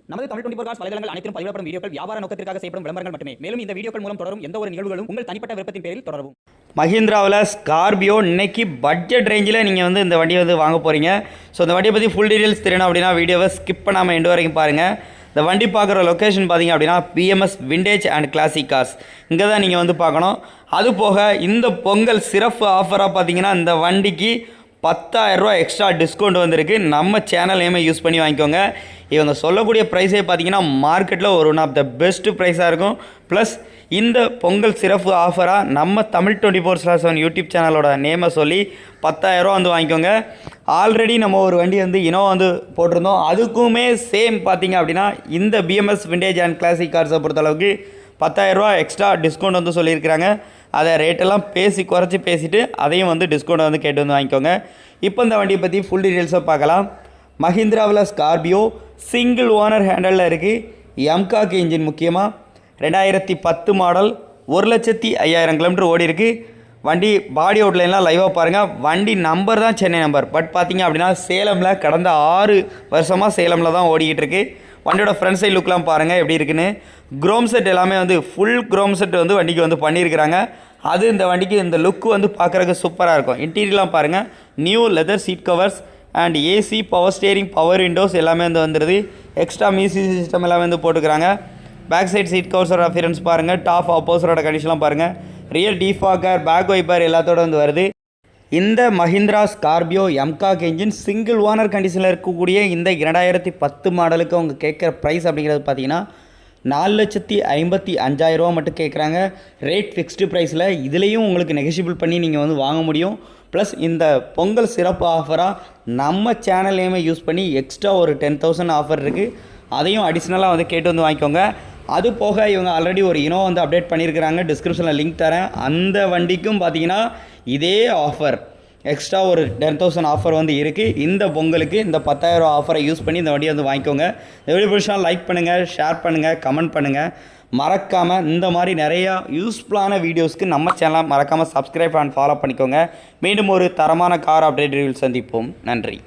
நமது தமிழ் 24 காஸ் வலைதளங்கள் அனைத்தும் பதிவிடப்படும் வீடியோக்கள் வியாபார நோக்கத்திற்காக செய்யப்படும் விளம்பரங்கள் மட்டுமே. மேலும் இந்த வீடியோக்கள் மூலம் தொடரும் எந்த ஒரு நிகழ்வுகளும் உங்கள் தனிப்பட்ட விருப்பத்தின் பேரில் தொடரவும். மஹிந்திராவில் ஸ்கார்பியோ இன்னைக்கு பட்ஜெட் ரேஞ்சில் நீங்கள் வந்து இந்த வண்டியை வந்து வாங்க போகிறீங்க. ஸோ இந்த வண்டியை பற்றி ஃபுல் டீட்டெயில்ஸ் தெரியணும் அப்படின்னா வீடியோவை ஸ்கிப் பண்ணாமல் எண்டு வரைக்கும் பாருங்கள். இந்த வண்டி பார்க்குற லொக்கேஷன் பார்த்தீங்க அப்படின்னா BMS vintage and classic cars இங்கே தான் நீங்கள் வந்து பார்க்கணும். அது போக இந்த பொங்கல் சிறப்பு ஆஃபராக பார்த்தீங்கன்னா இந்த வண்டிக்கு 10,000 ரூபா எக்ஸ்ட்ரா டிஸ்கவுண்ட் வந்திருக்கு. நம்ம சேனல் நேமை யூஸ் பண்ணி வாங்கிக்கோங்க. இவங்க சொல்லக்கூடிய ப்ரைஸே பார்த்தீங்கன்னா மார்க்கெட்டில் ஒன் ஆஃப் த பெஸ்ட் ப்ரைஸாக இருக்கும். ப்ளஸ் இந்த பொங்கல் சிறப்பு ஆஃபராக நம்ம தமிழ் 24/7 யூடியூப் சேனலோட நேமை சொல்லி 10,000 ரூபா வந்து வாங்கிக்கோங்க. ஆல்ரெடி நம்ம ஒரு வண்டி வந்து இனோவா வந்து போட்டிருந்தோம். அதுக்குமே சேம் பார்த்தீங்க அப்படின்னா இந்த பிஎம்எஸ் விண்டேஜ் அண்ட் கிளாசிக் கார்ஸை பொறுத்தளவுக்கு 10,000 ரூபா எக்ஸ்ட்ரா டிஸ்கவுண்ட் வந்து சொல்லியிருக்கிறாங்க. அதை ரேட்டெல்லாம் குறைச்சி பேசிவிட்டு அதையும் வந்து டிஸ்கவுண்ட் வந்து கேட்டு வந்து வாங்கிக்கோங்க. இப்போ இந்த வண்டியை பற்றி ஃபுல் டீட்டெயில்ஸை பார்க்கலாம். மஹிந்திராவில் ஸ்கார்பியோ சிங்கிள் ஓனர் ஹேண்டலில் இருக்குது. எம்காக் இன்ஜின் முக்கியமாக 2010 மாடல் 1,05,000 கிலோமீட்டர் ஓடி இருக்குது. வண்டி பாடி அவுட்லைன்லாம் லைவாக பாருங்கள். வண்டி நம்பர் தான் சென்னை நம்பர், பட் பார்த்திங்க அப்படின்னா சேலமில் கடந்த 6 வருஷமாக சேலமில் தான் ஓடிக்கிட்டு இருக்குது. வண்டியோட ஃப்ரண்ட் சைட் லுக்லாம் பாருங்கள் எப்படி இருக்குன்னு. க்ரோம் செட் எல்லாமே வந்து ஃபுல் க்ரோம் செட் வந்து வண்டிக்கு வந்து பண்ணியிருக்கிறாங்க. அது இந்த வண்டிக்கு இந்த லுக்கு வந்து பார்க்குறதுக்கு சூப்பராக இருக்கும். இன்டீரியர்லாம் பாருங்கள், new leather seat covers and AC power steering power windows எல்லாமே வந்து வந்துடுது. எக்ஸ்ட்ரா மியூசிக் சிஸ்டம் எல்லாமே வந்து போட்டுக்கிறாங்க. பேக் சைட் சீட் கவர்ஸோட அஃபியரன்ஸ் பாருங்கள். டாப் அப்போஸரோட கண்டிஷன்லாம் பாருங்கள். ரியல் டிஃபாக்கர் பேக் வைப்பர் எல்லாத்தோட வந்து வருது. இந்த Mahindra Scorpio mHawk engine single owner கண்டிஷனில் இருக்கக்கூடிய இந்த 2010 மாடலுக்கு அவங்க கேட்குற ப்ரைஸ் அப்படிங்கிறது பார்த்தீங்கன்னா 4,55,000 ரூபா மட்டும் கேட்குறாங்க. ரேட் ஃபிக்ஸ்டு ப்ரைஸில். இதுலேயும் உங்களுக்கு நெகோஷியபிள் பண்ணி நீங்கள் வந்து வாங்க முடியும். ப்ளஸ் இந்த பொங்கல் சிறப்பு ஆஃபராக நம்ம சேனல் நேமை யூஸ் பண்ணி எக்ஸ்ட்ரா ஒரு 10,000 ஆஃபர் இருக்குது. அதையும் அடிஷ்னலாக வந்து கேட்டு வந்து வாங்கிக்கோங்க. அது போக இவங்க ஆல்ரெடி ஒரு இனோவா வந்து அப்டேட் பண்ணியிருக்கிறாங்க. டிஸ்கிரிப்ஷனில் லிங்க் தரேன். அந்த வண்டிக்கும் பார்த்தீங்கன்னா இதே ஆஃபர் எக்ஸ்ட்ரா ஒரு 10,000 ஆஃபர் வந்து இருக்குது. இந்த பொங்கலுக்கு இந்த 10,000 ரூபா ஆஃபரை யூஸ் பண்ணி இந்த வண்டியை வந்து வாங்கிக்கோங்க. இந்த வீடியோ பிடிச்சா லைக் பண்ணுங்கள், ஷேர் பண்ணுங்கள், கமெண்ட் பண்ணுங்கள். மறக்காமல் இந்த மாதிரி நிறையா யூஸ்ஃபுல்லான வீடியோஸ்க்கு நம்ம சேனலை மறக்காமல் சப்ஸ்கிரைப் அண்ட் ஃபாலோ பண்ணிக்கோங்க. மீண்டும் ஒரு தரமான கார் அப்டேட் ரிவ்யூ சந்திப்போம். நன்றி.